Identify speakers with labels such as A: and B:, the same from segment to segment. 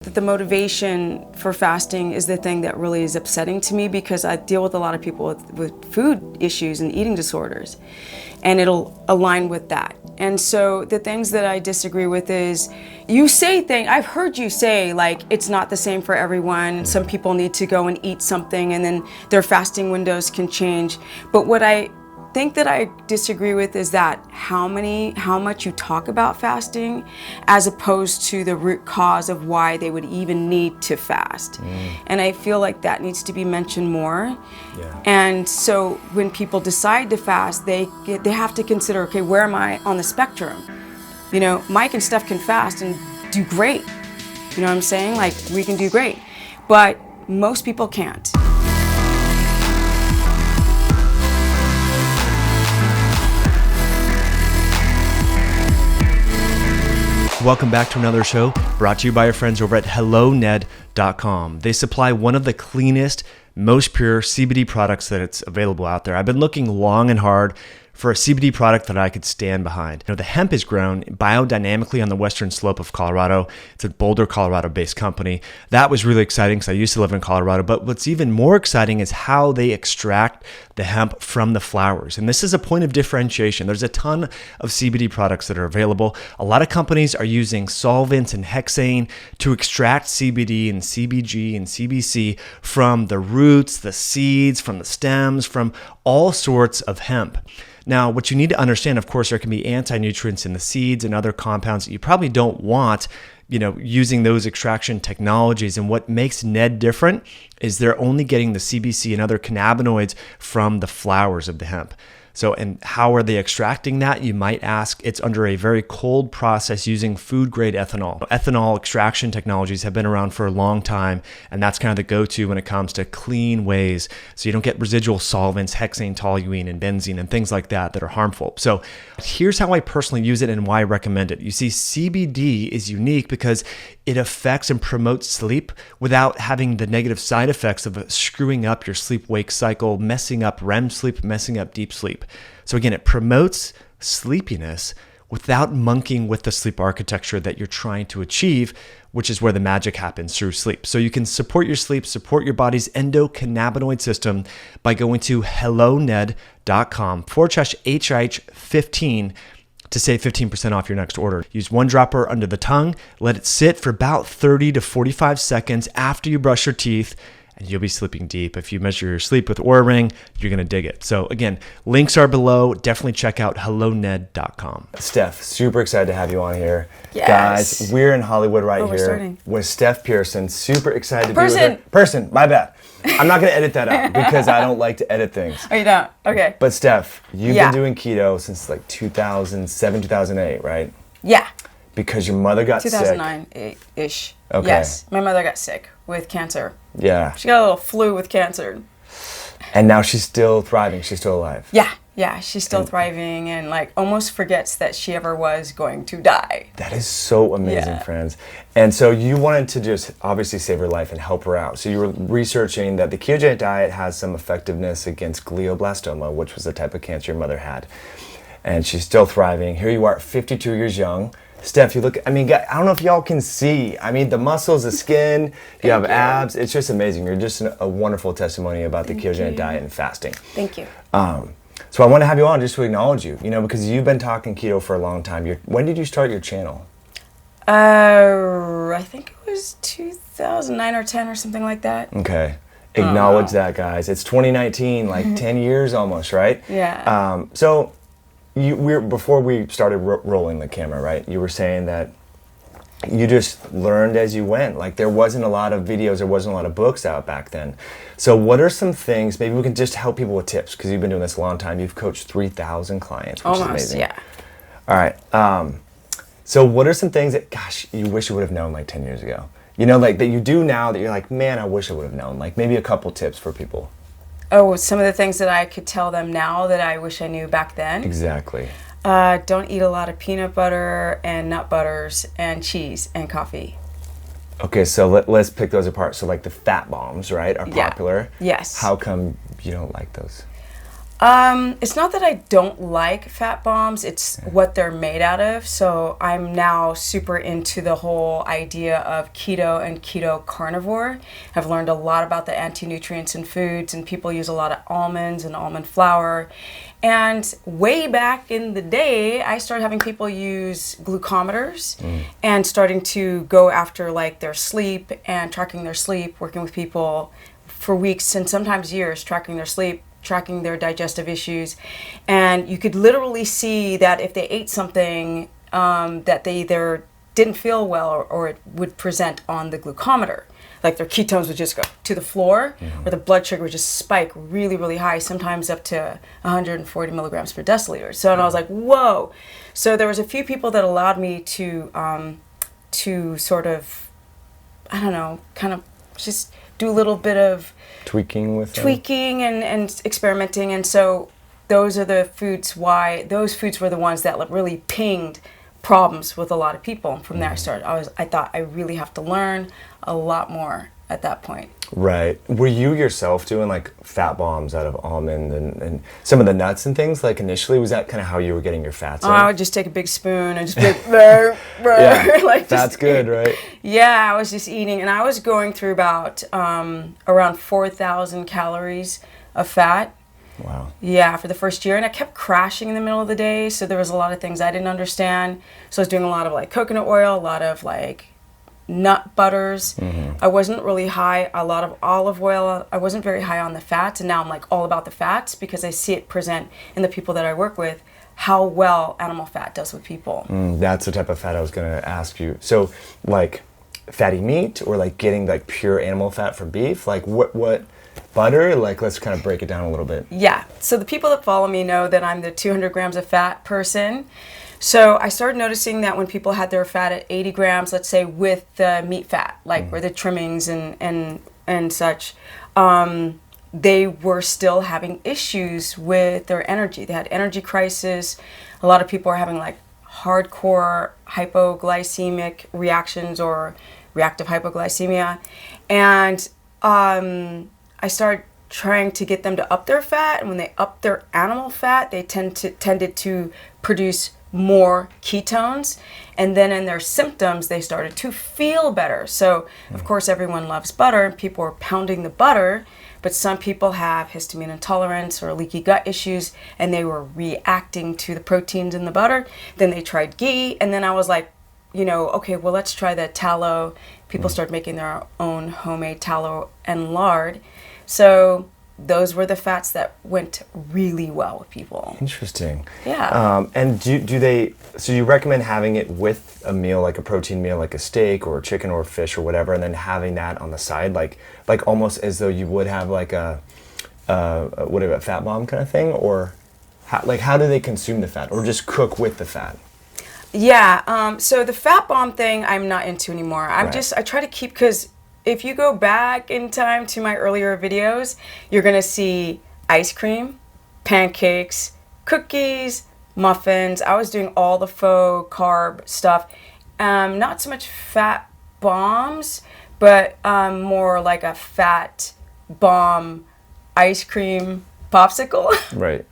A: The motivation for fasting is the thing that really is upsetting to me, because I deal with a lot of people with food issues and eating disorders, and it'll align with that. And so the things that I disagree with is, I've heard you say, like, it's not the same for everyone. Some people need to go and eat something and then their fasting windows can change. But what I think that I disagree with is that how much you talk about fasting as opposed to the root cause of why they would even need to fast. And I feel like that needs to be mentioned more. Yeah. And so when people decide to fast, they have to consider, okay, where am I on the spectrum? You know, Mike and Steph can fast and do great. You know what I'm saying? Like, we can do great. But most people can't.
B: Welcome back to another show brought to you by our friends over at HelloNed.com. They supply one of the cleanest, most pure CBD products that's available out there. I've been looking long and hard for a CBD product that I could stand behind. You know, the hemp is grown biodynamically on the western slope of Colorado. It's a Boulder, Colorado-based company. That was really exciting because I used to live in Colorado. But what's even more exciting is how they extract the hemp from the flowers. And this is a point of differentiation. There's a ton of CBD products that are available. A lot of companies are using solvents and hexane to extract CBD and CBG and CBC from the roots, the seeds, from the stems, from all sorts of hemp. Now, what you need to understand, of course, there can be anti-nutrients in the seeds and other compounds that you probably don't want, using those extraction technologies. And what makes Ned different is they're only getting the CBC and other cannabinoids from the flowers of the hemp. So, and how are they extracting that? You might ask. It's under a very cold process using food-grade ethanol. Ethanol extraction technologies have been around for a long time, and that's kind of the go-to when it comes to clean ways. So you don't get residual solvents, hexane, toluene, and benzene, and things like that are harmful. So here's how I personally use it and why I recommend it. You see, CBD is unique because it affects and promotes sleep without having the negative side effects of screwing up your sleep-wake cycle, messing up REM sleep, messing up deep sleep. So again, it promotes sleepiness without monkeying with the sleep architecture that you're trying to achieve, which is where the magic happens, through sleep. So you can support your sleep, support your body's endocannabinoid system by going to helloned.com/HIH15 to save 15% off your next order. Use one dropper under the tongue, let it sit for about 30 to 45 seconds after you brush your teeth, and you'll be sleeping deep. If you measure your sleep with Oura Ring, you're gonna dig it. So again, links are below. Definitely check out helloned.com. Steph, super excited to have you on here.
A: Yes.
B: Guys, we're in Hollywood here
A: starting.
B: With Steph Pearson. Super excited to be with her. Person, my bad. I'm not gonna edit that out because I don't like to edit things.
A: Oh, you don't? Okay.
B: But Steph, you've been doing keto since like 2007, 2008, right?
A: Yeah.
B: Because your mother got
A: 2009-ish.
B: Okay.
A: Yes. My mother got sick with cancer.
B: Yeah.
A: She got a little flu with cancer.
B: And now she's still thriving. She's still alive.
A: Yeah. Yeah. She's still thriving and like almost forgets that she ever was going to die.
B: That is so amazing, friends. And so you wanted to just obviously save her life and help her out. So you were researching that the ketogenic diet has some effectiveness against glioblastoma, which was the type of cancer your mother had. And she's still thriving. Here you are, 52 years young. Steph, you look, I don't know if y'all can see. The muscles, the skin, you have abs. It's just amazing. You're just a wonderful testimony about the ketogenic diet and fasting.
A: Thank you.
B: So I want to have you on just to acknowledge you, because you've been talking keto for a long time. When did you start your channel?
A: I think it was 2009 or 10 or something like that.
B: Okay. Acknowledge that, guys. It's 2019, like 10 years almost, right?
A: Yeah.
B: So before we started rolling the camera, right, you were saying that you just learned as you went. Like, there wasn't a lot of videos, there wasn't a lot of books out back then. So what are some things, maybe we can just help people with tips, because you've been doing this a long time. You've coached 3,000 clients, which is amazing.
A: Yeah.
B: All right. So what are some things that, gosh, you wish you would have known like 10 years ago? Like that you do now that you're like, man, I wish I would have known. Like maybe a couple tips for people.
A: Oh, some of the things that I could tell them now that I wish I knew back then?
B: Exactly.
A: Don't eat a lot of peanut butter and nut butters and cheese and coffee.
B: Okay, so let's pick those apart. So like the fat bombs, right, are popular.
A: Yes.
B: How come you don't like those?
A: It's not that I don't like fat bombs, it's what they're made out of. So I'm now super into the whole idea of keto and keto carnivore. I've learned a lot about the anti-nutrients in foods, and people use a lot of almonds and almond flour. And way back in the day, I started having people use glucometers and starting to go after like their sleep and tracking their sleep, working with people for weeks and sometimes years, tracking their sleep, tracking their digestive issues. And you could literally see that if they ate something that they either didn't feel well or it would present on the glucometer. Like their ketones would just go to the floor, or the blood sugar would just spike really, really high, sometimes up to 140 milligrams per deciliter. So and I was like, whoa. So there was a few people that allowed me to sort of, I don't know, kind of just do a little bit of tweaking and experimenting. And so those are the foods those foods were the ones that really pinged problems with a lot of people. And from there I thought I really have to learn a lot more at that point.
C: Right. Were you yourself doing like fat bombs out of almond and some of the nuts and things like initially? Was that kind of how you were getting your fats in?
A: I would just take a big spoon and just be like, like
C: that's good, right?
A: Yeah, I was just eating, and I was going through about around 4,000 calories of fat.
C: Wow.
A: Yeah, for the first year, and I kept crashing in the middle of the day, so there was a lot of things I didn't understand. So I was doing a lot of like coconut oil, a lot of like nut butters. I wasn't really high, a lot of olive oil. I wasn't very high on the fats, and now I'm like all about the fats because I see it present in the people that I work with, how well animal fat does with people.
C: That's the type of fat I was going to ask you. So like fatty meat or like getting like pure animal fat from beef, like what butter, like let's kind of break it down a little bit.
A: Yeah, so the people that follow me know that I'm the 200 grams of fat person. So I started noticing that when people had their fat at 80 grams, let's say with the meat fat, like where the trimmings and such, they were still having issues with their energy. They had energy crisis. A lot of people are having like hardcore hypoglycemic reactions or reactive hypoglycemia. And I started trying to get them to up their fat, and when they upped their animal fat, they tended to produce more ketones, and then in their symptoms they started to feel better. So of course everyone loves butter, and people are pounding the butter, but some people have histamine intolerance or leaky gut issues, and they were reacting to the proteins in the butter. Then they tried ghee, and then I was like, okay, well, let's try the tallow. People started making their own homemade tallow and lard. So those were the fats that went really well with people.
C: Interesting.
A: Yeah.
C: And so you recommend having it with a meal, like a protein meal, like a steak or chicken or fish or whatever, and then having that on the side, like almost as though you would have like a fat bomb kind of thing? Or how do they consume the fat, or just cook with the fat?
A: Yeah, so the fat bomb thing I'm not into anymore. I try to keep, because if you go back in time to my earlier videos, you're going to see ice cream, pancakes, cookies, muffins. I was doing all the faux carb stuff. Not so much fat bombs, but more like a fat bomb ice cream popsicle.
C: Right.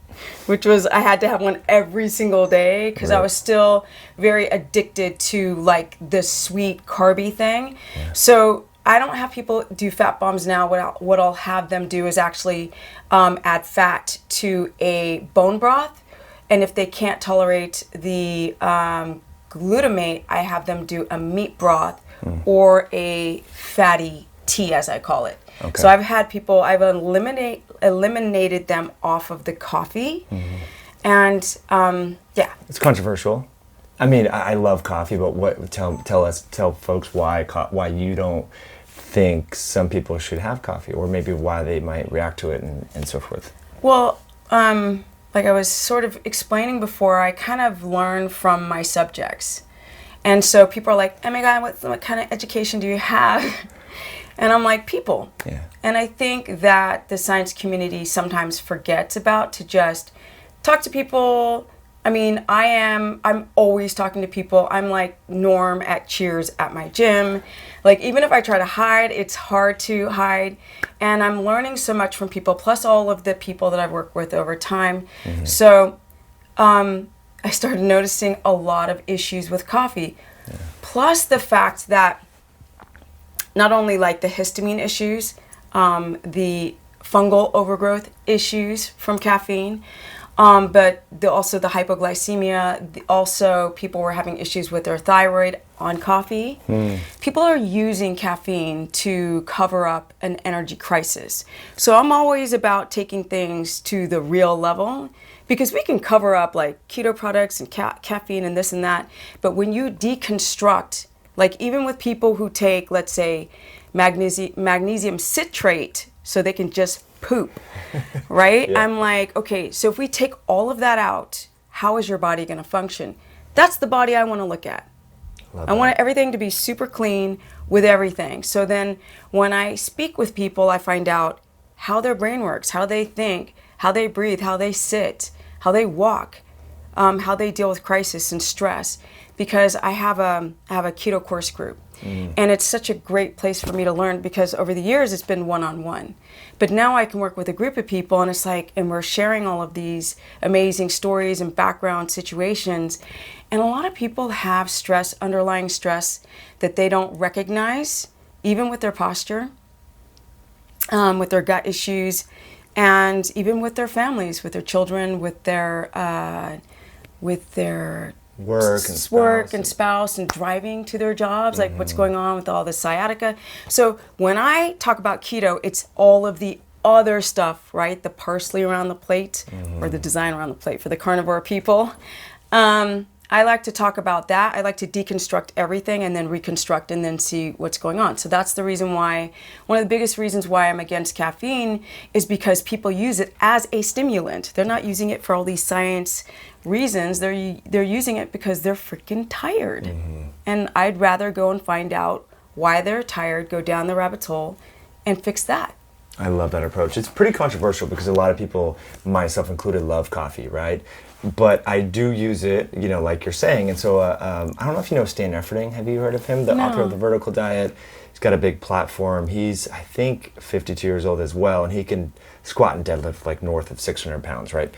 A: Which was, I had to have one every single day because I was still very addicted to like the sweet carby thing. Yeah. So I don't have people do fat bombs now. What I'll have them do is actually add fat to a bone broth. And if they can't tolerate the glutamate, I have them do a meat broth or a fatty tea, as I call it. Okay. So I've had people, I've eliminated them off of the coffee. And yeah.
C: It's controversial. I mean, I love coffee, but tell folks why you don't think some people should have coffee, or maybe why they might react to it and so forth.
A: Well, like I was sort of explaining before, I kind of learn from my subjects. And so people are like, oh my God, what kind of education do you have? And I'm like, people. Yeah. And I think that the science community sometimes forgets about to just talk to people. I mean, I'm always talking to people. I'm like Norm at Cheers at my gym. Like, even if I try to hide, it's hard to hide. And I'm learning so much from people, plus all of the people that I've worked with over time. So I started noticing a lot of issues with coffee. Plus the fact that not only like the histamine issues, the fungal overgrowth issues from caffeine, but also the hypoglycemia. Also, people were having issues with their thyroid on coffee. People are using caffeine to cover up an energy crisis. So I'm always about taking things to the real level, because we can cover up like keto products and caffeine and this and that. But when you deconstruct, like even with people who take, let's say, magnesium citrate so they can just poop, right?
C: Yeah.
A: I'm like, okay, so if we take all of that out, how is your body going to function? That's the body I want to look at. I want everything to be super clean with everything. So then when I speak with people, I find out how their brain works, how they think, how they breathe, how they sit, how they walk, how they deal with crisis and stress. Because I have a keto course group. And it's such a great place for me to learn, because over the years it's been one-on-one. But now I can work with a group of people, and it's like, and we're sharing all of these amazing stories and background situations. And a lot of people have stress, underlying stress, that they don't recognize, even with their posture, with their gut issues, and even with their families, with their children, with their work and spouse and driving to their jobs, like what's going on with all the sciatica. So when I talk about keto, it's all of the other stuff, right? The parsley around the plate, or the design around the plate for the carnivore people. I like to talk about that. I like to deconstruct everything and then reconstruct and then see what's going on. So that's the reason why, one of the biggest reasons why I'm against caffeine is because people use it as a stimulant. They're not using it for all these science reasons. They're using it because they're freaking tired. And I'd rather go and find out why they're tired, go down the rabbit hole, and fix that.
C: I love that approach. It's pretty controversial because a lot of people, myself included, love coffee, right? But I do use it, you know, like you're saying. And so I don't know if you know Stan Efferding. Have you heard of him? The author of The Vertical Diet. He's got a big platform. He's, I think, 52 years old as well, and he can squat and deadlift like north of 600 pounds, right?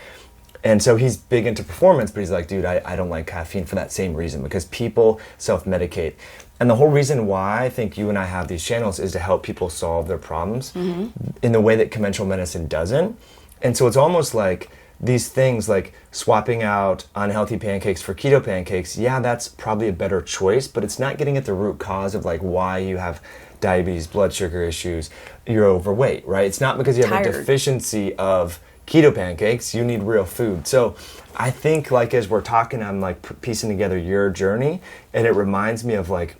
C: And so he's big into performance, but he's like, dude, I don't like caffeine for that same reason, because people self-medicate. And the whole reason why I think you and I have these channels is to help people solve their problems in the way that conventional medicine doesn't. And so it's almost like these things like swapping out unhealthy pancakes for keto pancakes, yeah, that's probably a better choice, but it's not getting at the root cause of like why you have diabetes, blood sugar issues, you're overweight, right? It's not because you have a deficiency of keto pancakes, you need real food. So I think like as we're talking, I'm like piecing together your journey, and it reminds me of like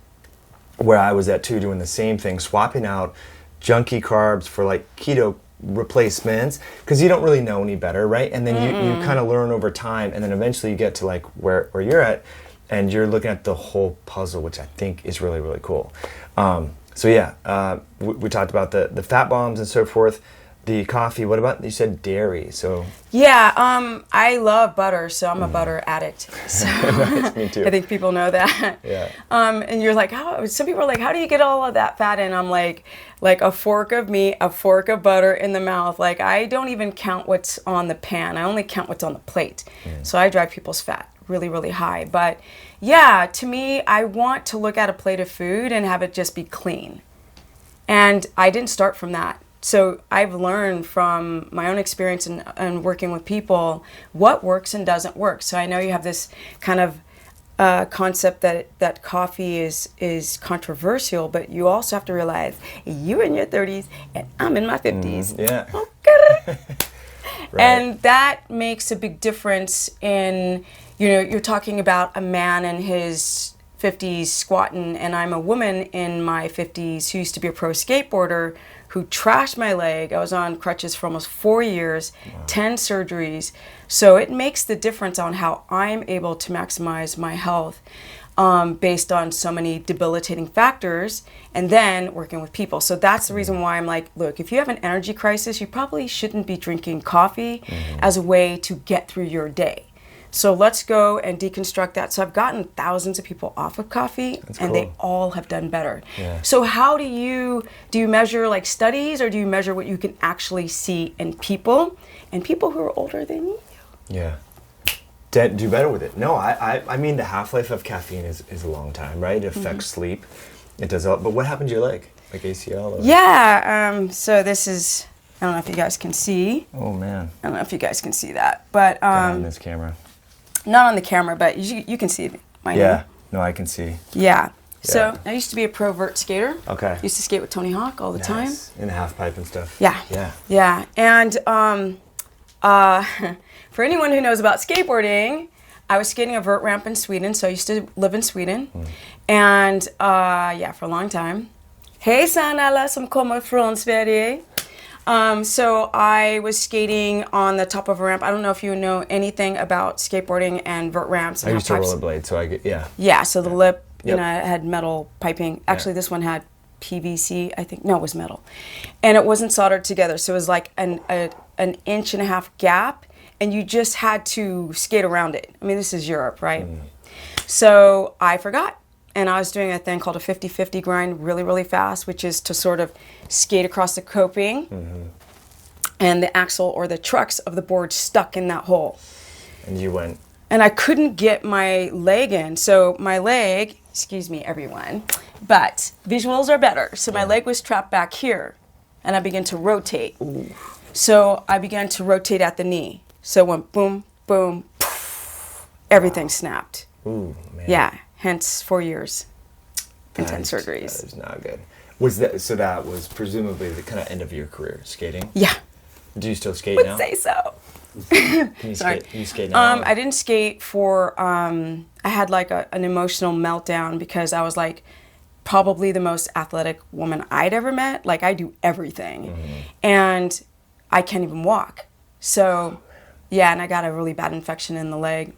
C: where I was at too, doing the same thing, swapping out junky carbs for like keto replacements, because you don't really know any better, right? And then you kind of learn over time, and then eventually you get to like where you're at, and you're looking at the whole puzzle, which I think is really, really cool. So yeah, we talked about the fat bombs and so forth. The coffee, what about, you said dairy, so...
A: Yeah, I love butter, so I'm a butter addict. So
C: Nice, me too.
A: I think people know that.
C: Yeah.
A: And you're like, some people are like, how do you get all of that fat in? I'm like a fork of meat, a fork of butter in the mouth. Like, I don't even count what's on the pan. I only count what's on the plate. So I drive people's fat really, really high. But yeah, to me, I want to look at a plate of food and have it just be clean. And I didn't start from that. So I've learned from my own experience and working with people what works and doesn't work. So I know you have this kind of concept that coffee is controversial, but you also have to realize you're in your 30s and I'm in my 50s.
C: Yeah.
A: Okay.
C: Right.
A: And that makes a big difference in, you know, you're talking about a man in his 50s squatting, and I'm a woman in my 50s who used to be a pro skateboarder who trashed my leg. I was on crutches for almost 4 years, 10 surgeries. So it makes the difference on how I'm able to maximize my health based on so many debilitating factors, and then working with people. So that's the reason why I'm like, look, if you have an energy crisis, you probably shouldn't be drinking coffee as a way to get through your day. So let's go and deconstruct that. So I've gotten thousands of people off of coffee, and they all have done better.
C: Yeah.
A: So how do you measure like studies, or do you measure what you can actually see in people, and people who are older than you?
C: Yeah. Do better with it. No, I mean, the half-life of caffeine is a long time, right? It affects sleep. It does all, but what happened to your leg? Like ACL? Or?
A: Yeah, so this is, I don't know if you guys can see.
C: Oh, man.
A: I don't know if you guys can see that, but
C: On this camera.
A: not on the camera, but you can see my
C: Yeah, no, I can see.
A: Yeah. So I used to be a pro vert skater.
C: Okay.
A: Used to skate with Tony Hawk all the time.
C: In a half pipe and stuff.
A: Yeah.
C: Yeah.
A: Yeah. And for anyone who knows about skateboarding, I was skating a vert ramp in Sweden, so I used to live in Sweden. And for a long time. Hejsan alla som kommer från Sverige. So I was skating on the top of a ramp. I don't know if you know anything about skateboarding and vert ramps. And
C: I used to
A: half pipes.
C: rollerblade, so I get, yeah.
A: Yeah, so the lip,
C: Yep.
A: it had metal piping. Actually, this one had PVC, I think. No, it was metal. And it wasn't soldered together, so it was like an 1.5 inch gap, and you just had to skate around it. I mean, this is Europe, right? So I forgot. And I was doing a thing called a 50-50 grind really, really fast, which is to sort of skate across the coping, and the axle or the trucks of the board stuck in that hole.
C: And you went.
A: And I couldn't get my leg in. So my leg, excuse me, everyone, but visuals are better. So my leg was trapped back here, and I began to rotate.
C: Ooh.
A: So I began to rotate at the knee. So it went boom, boom, poof, everything snapped.
C: Ooh, man.
A: Yeah, hence 4 years and 10 surgeries.
C: That is not good. Was that, so that was presumably the kind of end of your career, skating?
A: Yeah.
C: Do you still skate
A: Would
C: now?
A: say so.
C: Can you
A: Sorry.
C: skate? You skate now?
A: I didn't skate for, I had like an emotional meltdown because I was like probably the most athletic woman I'd ever met. Like I do everything. And I can't even walk. So, yeah, and I got a really bad infection in the leg.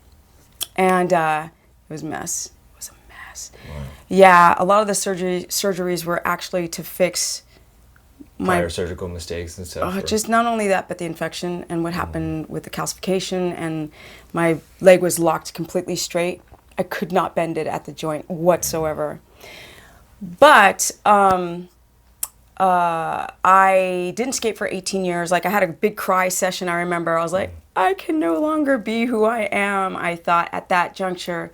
A: And it was a mess. It was a mess.
C: Wow.
A: Yeah, a lot of the surgeries were actually to fix
C: Prior surgical mistakes and stuff.
A: just not only that, but the infection and what happened with the calcification, and my leg was locked completely straight. I could not bend it at the joint whatsoever. But I didn't skate for 18 years. Like I had a big cry session. I remember I was like, I can no longer be who I am, I thought at that juncture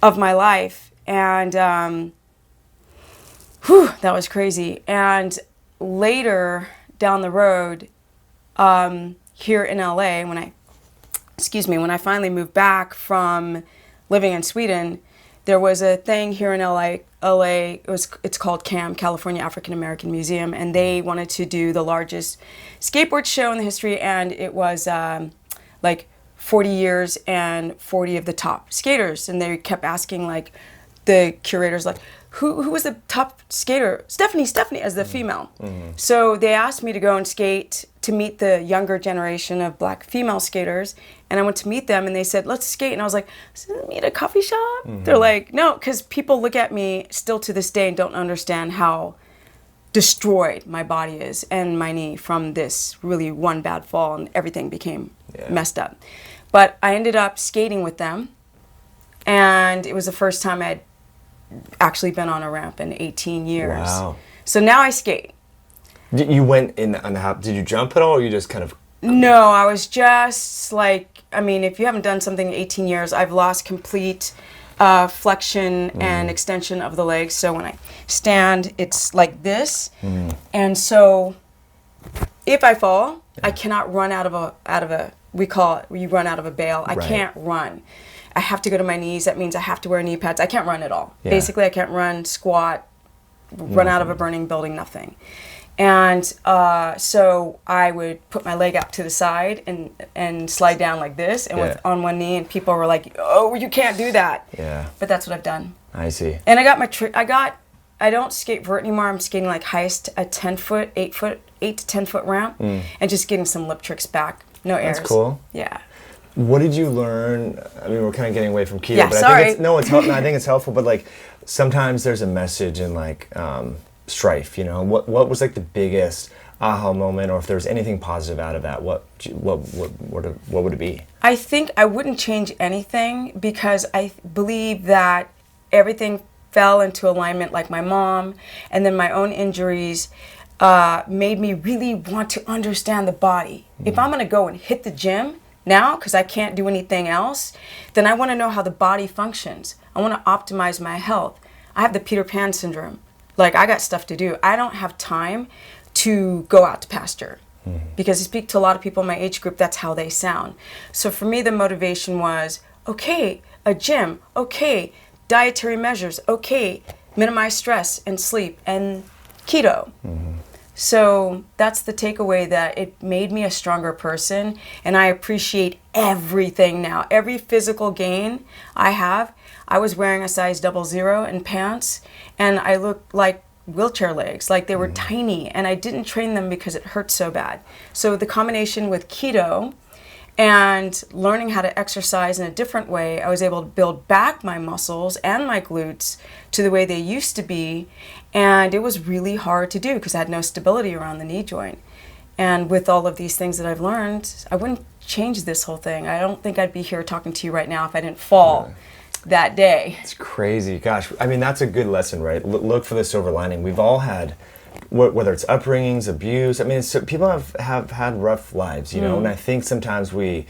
A: of my life. And that was crazy. And later down the road, here in LA, when I finally moved back from living in Sweden, there was a thing here in LA. It's called CAM, California African American Museum, and they wanted to do the largest skateboard show in the history, and it was like 40 years and 40 of the top skaters, and they kept asking like the curators like, who was the top skater? Stephanie, as the female. So they asked me to go and skate to meet the younger generation of black female skaters. And I went to meet them and they said, let's skate. And I was like, meet at a coffee shop? They're like, no, because people look at me still to this day and don't understand how destroyed my body is and my knee from this really one bad fall, and everything became messed up. But I ended up skating with them, and it was the first time I'd actually been on a ramp in 18 years.
C: Wow.
A: So now I skate.
C: You went in on the hop. Did you jump at all, or you just kind of?
A: No, I was just like, I mean, if you haven't done something in 18 years, I've lost complete flexion and extension of the legs. So when I stand, it's like this. And so if I fall, I cannot run out of a, we call it, you run out of a bale. I can't run. I have to go to my knees. That means I have to wear knee pads. I can't run at all.
C: Yeah.
A: Basically, I can't run, squat, run out of a burning building, nothing. And so I would put my leg up to the side and slide down like this, and with on one knee, and people were like, "Oh, you can't do that."
C: Yeah.
A: But that's what I've done.
C: I see.
A: And I got my I don't skate vert anymore. I'm skating like highest a 10-foot, 8 to 10 foot ramp, and just getting some lip tricks back. No airs.
C: That's cool.
A: Yeah.
C: What did you learn? I mean, we're kind of getting away from keto,
A: Yeah,
C: but
A: sorry.
C: I think it's helpful. But like, sometimes there's a message in like strife, you know? What was like the biggest aha moment, or if there was anything positive out of that, what would it be?
A: I think I wouldn't change anything because I believe that everything fell into alignment, like my mom, and then my own injuries made me really want to understand the body. If I'm going to go and hit the gym now because I can't do anything else, then I want to know how the body functions. I want to optimize my health. I have the Peter Pan syndrome. Like, I got stuff to do. I don't have time to go out to pasture. Because I speak to a lot of people in my age group, that's how they sound. So for me, the motivation was, okay, a gym, okay, dietary measures, okay, minimize stress and sleep, and keto. So that's the takeaway, that it made me a stronger person, and I appreciate everything now. Every physical gain I have. I was wearing a size 00 in pants, and I looked like wheelchair legs, like they were tiny, and I didn't train them because it hurt so bad. So the combination with keto and learning how to exercise in a different way, I was able to build back my muscles and my glutes to the way they used to be, and it was really hard to do because I had no stability around the knee joint. And with all of these things that I've learned, I wouldn't change this whole thing. I don't think I'd be here talking to you right now if I didn't fall that day.
C: It's crazy. Gosh, I mean, that's a good lesson, right? Look for the silver lining. We've all had, whether it's upbringings, abuse. I mean, people have had rough lives, you know, and I think sometimes we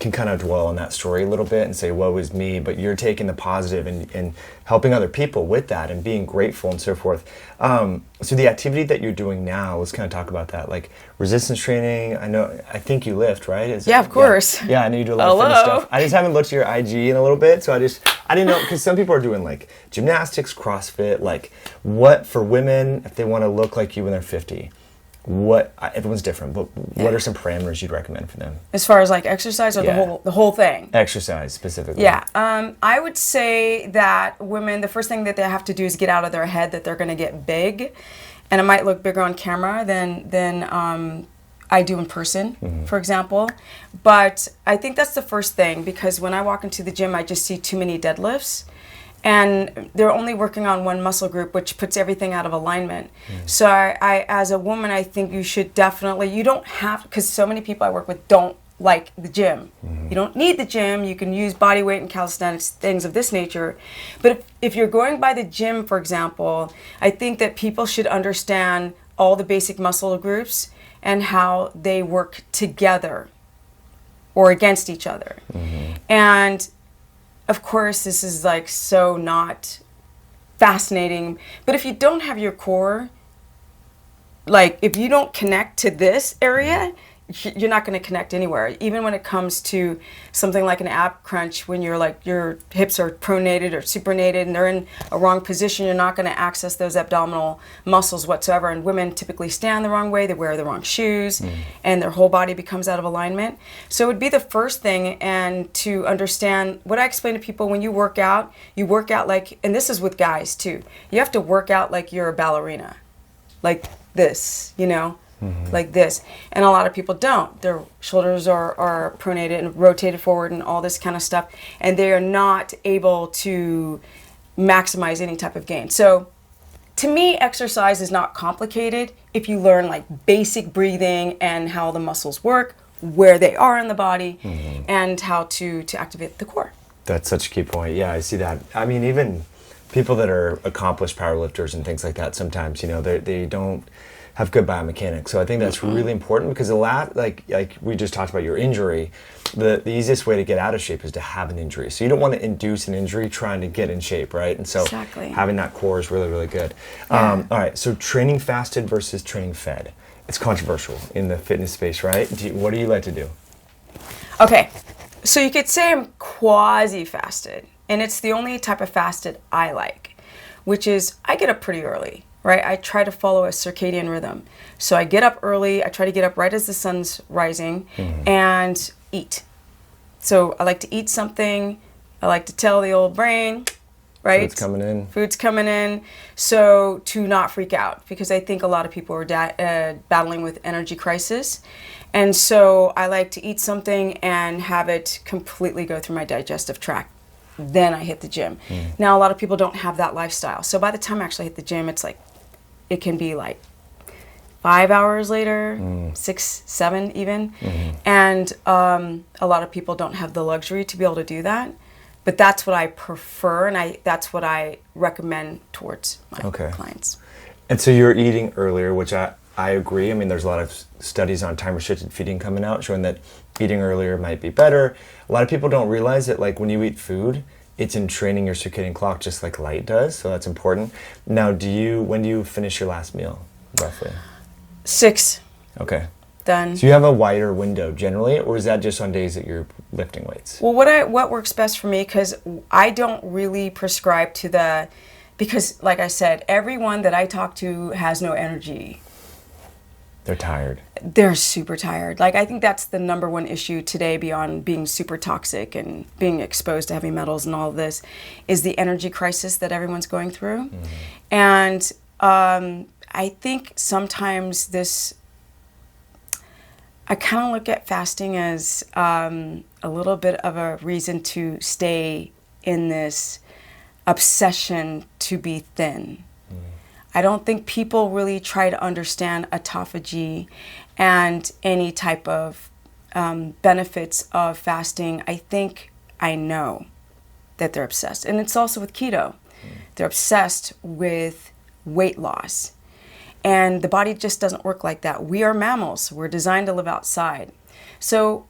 C: can kind of dwell on that story a little bit and say, woe is me, but you're taking the positive and helping other people with that and being grateful and so forth. So the activity that you're doing now, let's kind of talk about that, like resistance training. I think you lift, right?
A: Of course.
C: Yeah, I know you do a lot of fitness stuff. I just haven't looked at your IG in a little bit, so I didn't know, because some people are doing like gymnastics, CrossFit, like what for women, if they want to look like you when they're 50, everyone's different, but what are some parameters you'd recommend for them?
A: As far as like exercise, or the whole thing?
C: Exercise specifically.
A: Yeah, I would say that women, the first thing that they have to do is get out of their head that they're going to get big, and it might look bigger on camera than I do in person, for example. But I think that's the first thing, because when I walk into the gym, I just see too many deadlifts. And they're only working on one muscle group, which puts everything out of alignment. So I, as a woman, I think you should definitely, you don't have, because so many people I work with don't like the gym. You don't need the gym. You can use body weight and calisthenics, things of this nature. But if you're going by the gym, for example, I think that people should understand all the basic muscle groups and how they work together or against each other. And of course, this is like so not fascinating, but if you don't have your core, like if you don't connect to this area, you're not going to connect anywhere. Even when it comes to something like an ab crunch, when you're like your hips are pronated or supinated and they're in a wrong position, you're not going to access those abdominal muscles whatsoever. And women typically stand the wrong way, they wear the wrong shoes, and their whole body becomes out of alignment. So it would be the first thing, and to understand what I explain to people: when you work out like, and this is with guys too, you have to work out like you're a ballerina, like this, you know? Like this. And a lot of people don't. Their shoulders are pronated and rotated forward and all this kind of stuff, and they are not able to maximize any type of gain. So to me, exercise is not complicated if you learn like basic breathing and how the muscles work, where they are in the body, and how to activate the core.
C: That's such a key point. Yeah, I see that. I mean, even people that are accomplished powerlifters and things like that, sometimes, you know, they don't have good biomechanics. So I think that's really important, because a lot, like we just talked about your injury, the easiest way to get out of shape is to have an injury. So you don't want to induce an injury trying to get in shape, right? And so having that core is really, really good. All right, so training fasted versus training fed. It's controversial in the fitness space, right? What do you like to do?
A: Okay, so you could say I'm quasi-fasted, and it's the only type of fasted I like, which is I get up pretty early. Right, I try to follow a circadian rhythm. So I get up early, I try to get up right as the sun's rising, and eat. So I like to eat something, I like to tell the old brain, right? Food's coming in. So to not freak out, because I think a lot of people are battling with energy crisis. And so I like to eat something and have it completely go through my digestive tract. Then I hit the gym. Now a lot of people don't have that lifestyle. So by the time I actually hit the gym, it's like it can be like 5 hours later, 6, 7 even. And a lot of people don't have the luxury to be able to do that. But that's what I prefer, and that's what I recommend towards my clients.
C: And so you're eating earlier, which I agree. I mean, there's a lot of studies on time-restricted feeding coming out showing that eating earlier might be better. A lot of people don't realize that, like, when you eat food, it's entraining your circadian clock just like light does, so that's important. Now, when do you finish your last meal, roughly?
A: 6.
C: Okay.
A: Done.
C: So you have a wider window generally, or is that just on days that you're lifting weights?
A: Well, what works best for me, because I don't really prescribe to because like I said, everyone that I talk to has no energy.
C: They're tired.
A: They're super tired. Like, I think that's the number one issue today, beyond being super toxic and being exposed to heavy metals and all of this, is the energy crisis that everyone's going through. And I think sometimes I kind of look at fasting as a little bit of a reason to stay in this obsession to be thin. I don't think people really try to understand autophagy and any type of benefits of fasting. I think I know that they're obsessed. And it's also with keto. They're obsessed with weight loss. And the body just doesn't work like that. We are mammals. We're designed to live outside. So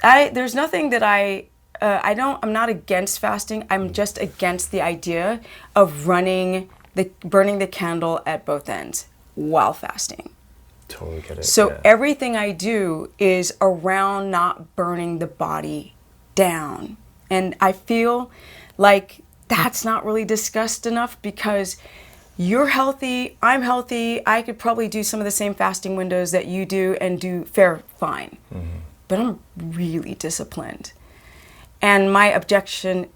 A: there's nothing that I'm not against fasting. I'm just against the idea of burning the candle at both ends while fasting.
C: Totally get it.
A: So everything I do is around not burning the body down. And I feel like that's not really discussed enough, because you're healthy, I'm healthy, I could probably do some of the same fasting windows that you do and fare fine. But I'm really disciplined. And my objective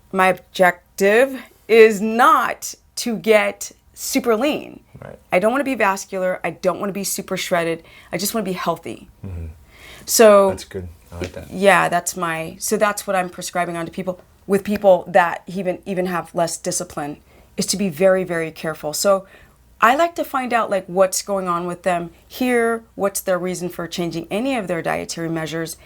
A: is not to get super lean.
C: Right.
A: I don't want to be vascular, I don't want to be super shredded, I just want to be healthy. So
C: that's good. I like that.
A: Yeah, that's what I'm prescribing onto people, with people that even have less discipline, is to be very, very careful. So I like to find out, like, what's going on with them here, what's their reason for changing any of their dietary measures.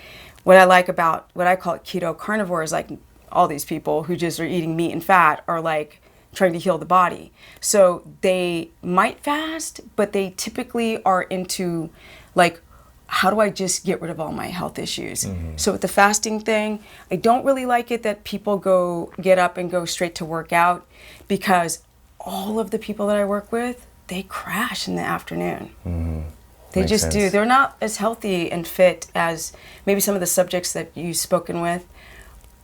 A: What I like about what I call keto carnivores, like all these people who just are eating meat and fat, are like trying to heal the body. So they might fast, but they typically are into, like, how do I just get rid of all my health issues? So with the fasting thing, I don't really like it that people get up and go straight to work out, because all of the people that I work with, they crash in the afternoon. They
C: Makes
A: just
C: sense.
A: do. They're not as healthy and fit as maybe some of the subjects that you've spoken with,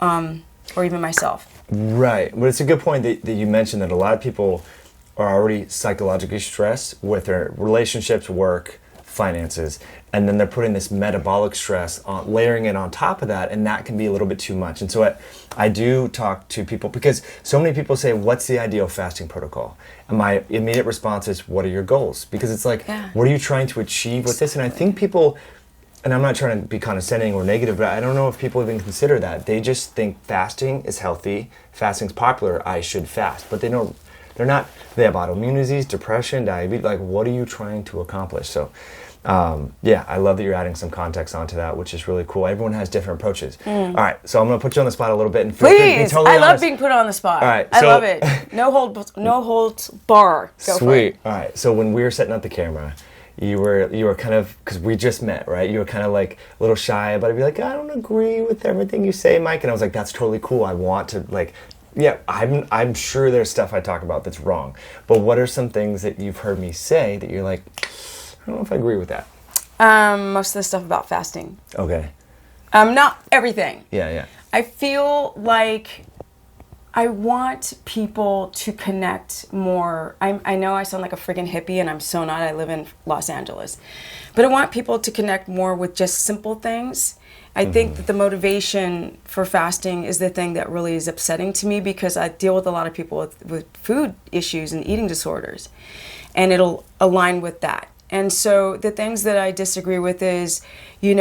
A: or even myself.
C: Right. But it's a good point that you mentioned, that a lot of people are already psychologically stressed with their relationships, work, finances, and then they're putting this metabolic stress on, layering it on top of that, and that can be a little bit too much. And so I do talk to people, because so many people say, what's the ideal fasting protocol? And my immediate response is, what are your goals? Because it's like, what are you trying to achieve with this? And I think people, and I'm not trying to be condescending or negative, but I don't know if people even consider that. They just think fasting is healthy, fasting's popular, I should fast. But they have autoimmune disease, depression, diabetes. Like, what are you trying to accomplish? So I love that you're adding some context onto that, which is really cool. Everyone has different approaches. All right, so I'm going to put you on the spot a little bit. And
A: Please,
C: totally
A: I love
C: honest.
A: being put on the spot.
C: All right,
A: I love it. No holds bar. Go for it.
C: All right, so when we were setting up the camera, you were kind of, because we just met, right? You were kind of like a little shy about it. Be like, I don't agree with everything you say, Mike. And I was like, that's totally cool. I want to, like, yeah, I'm sure there's stuff I talk about that's wrong. But what are some things that you've heard me say that you're like, I don't know if I agree with that?
A: Most of the stuff about fasting.
C: Okay.
A: Not everything.
C: Yeah.
A: I feel like I want people to connect more. I know I sound like a friggin' hippie, and I'm so not. I live in Los Angeles. But I want people to connect more with just simple things. I think that the motivation for fasting is the thing that really is upsetting to me, because I deal with a lot of people with food issues and eating disorders, and it'll align with that. And so the things that I disagree with is, you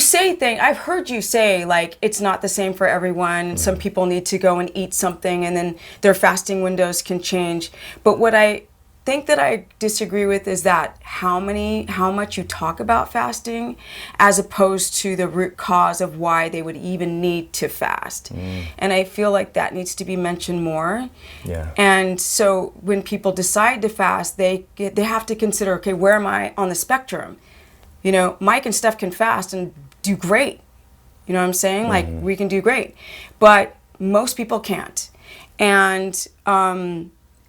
A: say things, I've heard you say, like, it's not the same for everyone. Some people need to go and eat something, and then their fasting windows can change. But think that I disagree with is that how much you talk about fasting as opposed to the root cause of why they would even need to fast. And I feel like that needs to be mentioned more.
C: Yeah.
A: And so when people decide to fast, they have to consider, okay, where am I on the spectrum? You know, Mike and Steph can fast and do great. You know what I'm saying? Like, we can do great. But most people can't. And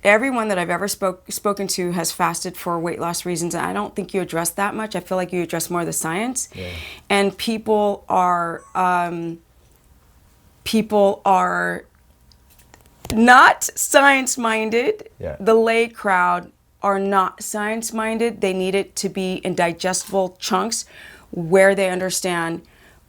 A: everyone that I've ever spoken to has fasted for weight loss reasons. And I don't think you address that much. I feel like you address more of the science. Yeah. And people are not science-minded. Yeah. The lay crowd are not science-minded. They need it to be in digestible chunks where they understand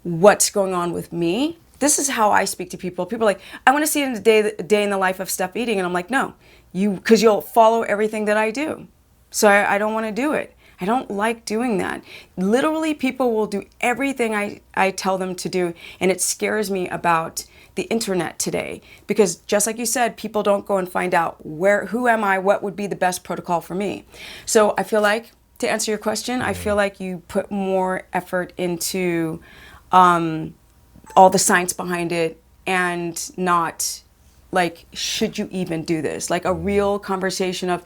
A: what's going on with me. This is how I speak to people. People are like, I want to see it in the day in the life of Steph eating. And I'm like, no, because you'll follow everything that I do. So I don't want to do it. I don't like doing that. Literally, people will do everything I tell them to do. And it scares me about the internet today. Because just like you said, people don't go and find out who am I, what would be the best protocol for me. So I feel like, to answer your question, I feel like you put more effort into all the science behind it, and not like, should you even do this? Like a real conversation of,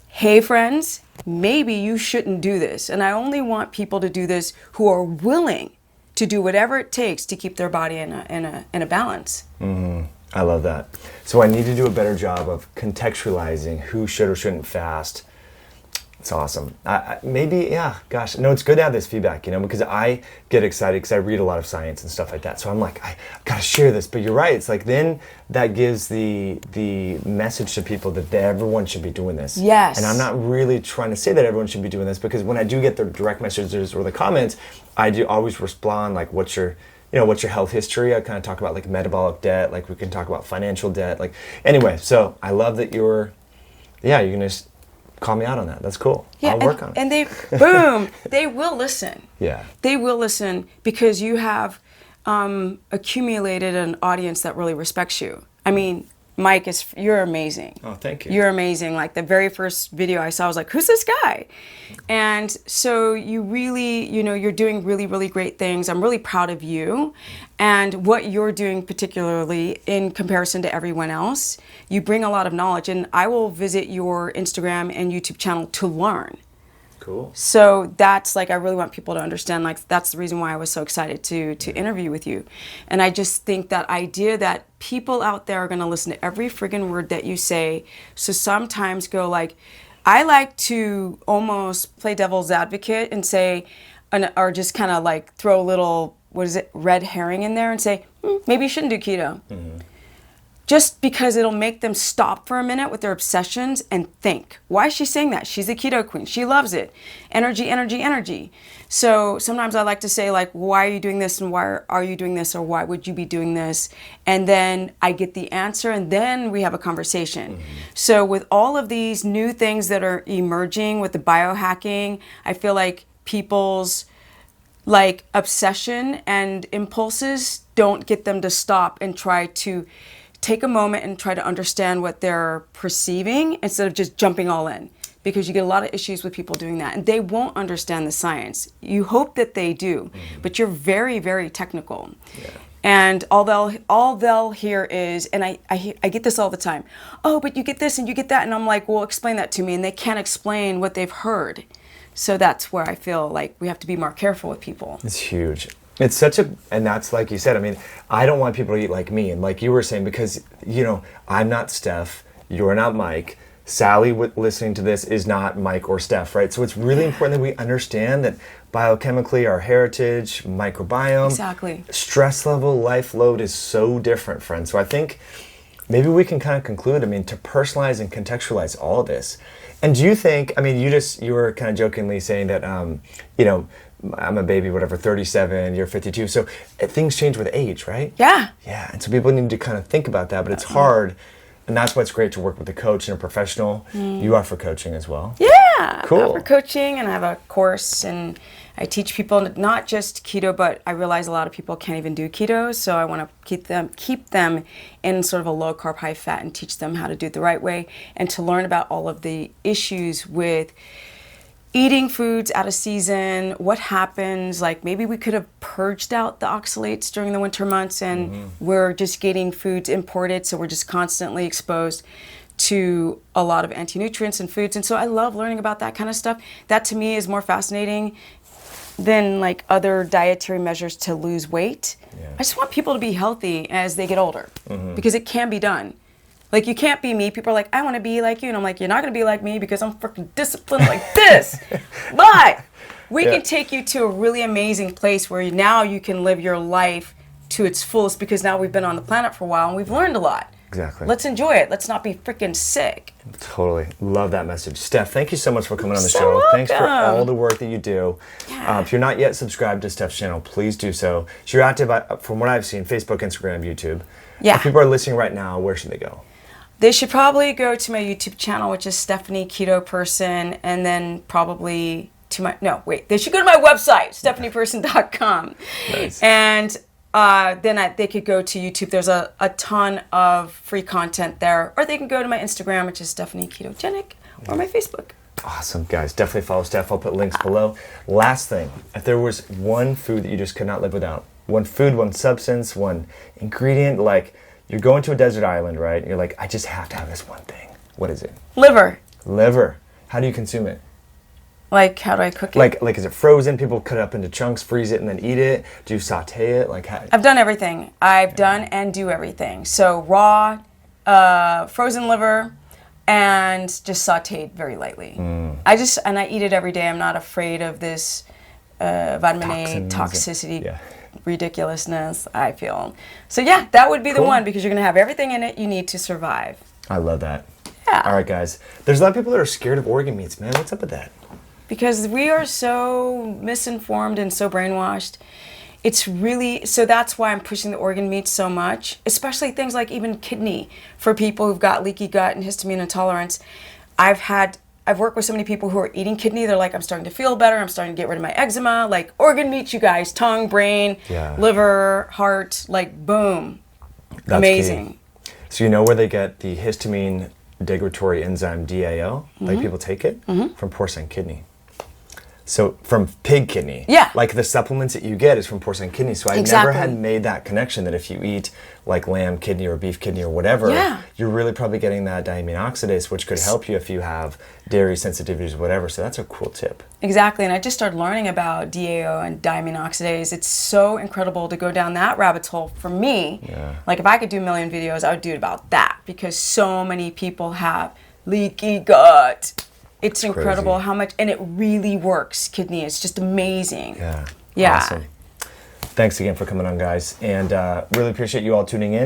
A: hey friends, maybe you shouldn't do this. And I only want people to do this who are willing to do whatever it takes to keep their body in a balance.
C: I love that. So I need to do a better job of contextualizing who should or shouldn't fast. It's awesome. No, it's good to have this feedback, because I get excited because I read a lot of science and stuff like that. So I'm like, I gotta share this. But you're right. It's like, then that gives the message to people that everyone should be doing this.
A: Yes.
C: And I'm not really trying to say that everyone should be doing this, because when I do get the direct messages or the comments, I do always respond like, what's your health history? I kind of talk about like metabolic debt, like we can talk about financial debt. Like, anyway, so I love that you're going to call me out on that. That's cool.
A: Yeah,
C: I'll work on it.
A: And they will listen. Yeah. They will listen because you have accumulated an audience that really respects you. I mean, Mike, you're amazing.
C: Oh, thank you.
A: You're amazing. Like the very first video I saw, I was like, who's this guy? And so you really, you're doing really, really great things. I'm really proud of you and what you're doing, particularly in comparison to everyone else. You bring a lot of knowledge, and I will visit your Instagram and YouTube channel to learn.
C: Cool.
A: So that's like, I really want people to understand, like, that's the reason why I was so excited to interview with you. And I just think that idea that people out there are going to listen to every friggin' word that you say. So sometimes go like, I like to almost play devil's advocate and say, or just kind of like throw a little, red herring in there and say, maybe you shouldn't do keto. Mm-hmm. Just because it'll make them stop for a minute with their obsessions and think, why is she saying that? She's a keto queen. She loves it. Energy, energy, energy. So sometimes I like to say, like, why are you doing this, and why are you doing this, or why would you be doing this? And then I get the answer, and then we have a conversation. Mm-hmm. So with all of these new things that are emerging with the biohacking, I feel like people's like obsession and impulses don't get them to stop and try to take a moment and try to understand what they're perceiving instead of just jumping all in, because you get a lot of issues with people doing that, and they won't understand the science. You hope that they do, but you're very, very technical. Yeah. And all they'll hear is, and I get this all the time, oh, but you get this and you get that, and I'm like, well, explain that to me, and they can't explain what they've heard. So that's where I feel like we have to be more careful with people.
C: It's huge. It's and that's like you said, I mean, I don't want people to eat like me. And like you were saying, because, I'm not Steph, you're not Mike. Sally listening to this is not Mike or Steph, right? So it's really important that we understand that biochemically, our heritage, microbiome, exactly, stress level, life load is so different, friends. So I think maybe we can kind of conclude, to personalize and contextualize all of this. And do you think, you were kind of jokingly saying that, I'm a baby, 37, you're 52. So things change with age, right?
A: Yeah.
C: Yeah. And so people need to kind of think about that, but it's hard. And that's why it's great to work with a coach and a professional. You offer coaching as well.
A: Yeah, Yeah,
C: Cool.
A: I offer coaching, and I have a course, and I teach people not just keto, but I realize a lot of people can't even do keto, so I want to keep them in sort of a low carb, high fat, and teach them how to do it the right way, and to learn about all of the issues with eating foods out of season, what happens, like maybe we could have purged out the oxalates during the winter months, and we're just getting foods imported, so we're just constantly exposed to a lot of anti-nutrients in foods. And so I love learning about that kind of stuff. That to me is more fascinating than like other dietary measures to lose weight.
C: Yeah.
A: I just want people to be healthy as they get older, because it can be done. Like, you can't be me. People are like, I want to be like you. And I'm like, you're not going to be like me because I'm freaking disciplined like this. But we can take you to a really amazing place where now you can live your life to its fullest, because now we've been on the planet for a while and we've learned a lot.
C: Exactly.
A: Let's enjoy it. Let's not be freaking sick.
C: Totally. Love that message. Steph, thank you so much for coming on the
A: So
C: show.
A: welcome.
C: Thanks for all the work that you do.
A: Yeah.
C: If you're not yet subscribed to Steph's channel, please do so. So you're active, from what I've seen, Facebook, Instagram, YouTube.
A: Yeah.
C: If people are listening right now, where should they go?
A: They should probably go to my YouTube channel, which is Stephanie Keto Person, and then probably to my, no, wait, they should go to my website, stephanieperson.com.
C: Nice.
A: And then they could go to YouTube. There's a ton of free content there. Or they can go to my Instagram, which is Stephanie Ketogenic, or my Facebook.
C: Awesome, guys. Definitely follow Steph. I'll put links below. Last thing, if there was one food that you just could not live without, one food, one substance, one ingredient, like you're going to a desert island, right? And you're like, I just have to have this one thing. What is it?
A: Liver.
C: Liver. How do you consume it?
A: Like, how do I cook it?
C: Like is it frozen? People cut it up into chunks, freeze it, and then eat it? Do you saute it? Like how?
A: I've done everything. I've done and do everything. So raw, frozen liver, and just sauteed very lightly. I eat it every day. I'm not afraid of this vitamin A toxicity ridiculousness, I feel. So yeah, that would be the one, because you're going to have everything in it you need to survive.
C: I love that.
A: Yeah.
C: All right, guys. There's a lot of people that are scared of organ meats, man. What's up with that?
A: Because we are so misinformed and so brainwashed. It's really, so that's why I'm pushing the organ meats so much, especially things like even kidney for people who've got leaky gut and histamine intolerance. I've worked with so many people who are eating kidney. They're like, I'm starting to feel better. I'm starting to get rid of my eczema. Like, organ meats, you guys, tongue, brain, liver, heart, like, boom.
C: That's
A: amazing.
C: Key. So you know where they get the histamine degradatory enzyme DAO? Like people take it? From porcine kidney. So from pig kidney.
A: Yeah.
C: Like the supplements that you get is from porcine kidney. So I never had made that connection that if you eat like lamb kidney or beef kidney or whatever, you're really probably getting that diamine oxidase, which could help you if you have dairy sensitivities or whatever. So that's a cool tip.
A: Exactly. And I just started learning about DAO and diamine oxidase. It's so incredible to go down that rabbit hole for me. Yeah. Like if I could do a million videos, I would do it about that, because so many people have leaky gut. It's incredible
C: crazy.
A: how much, and it really works, kidney. It's just amazing.
C: Yeah.
A: Yeah.
C: Awesome. Thanks again for coming on, guys. And really appreciate you all tuning in.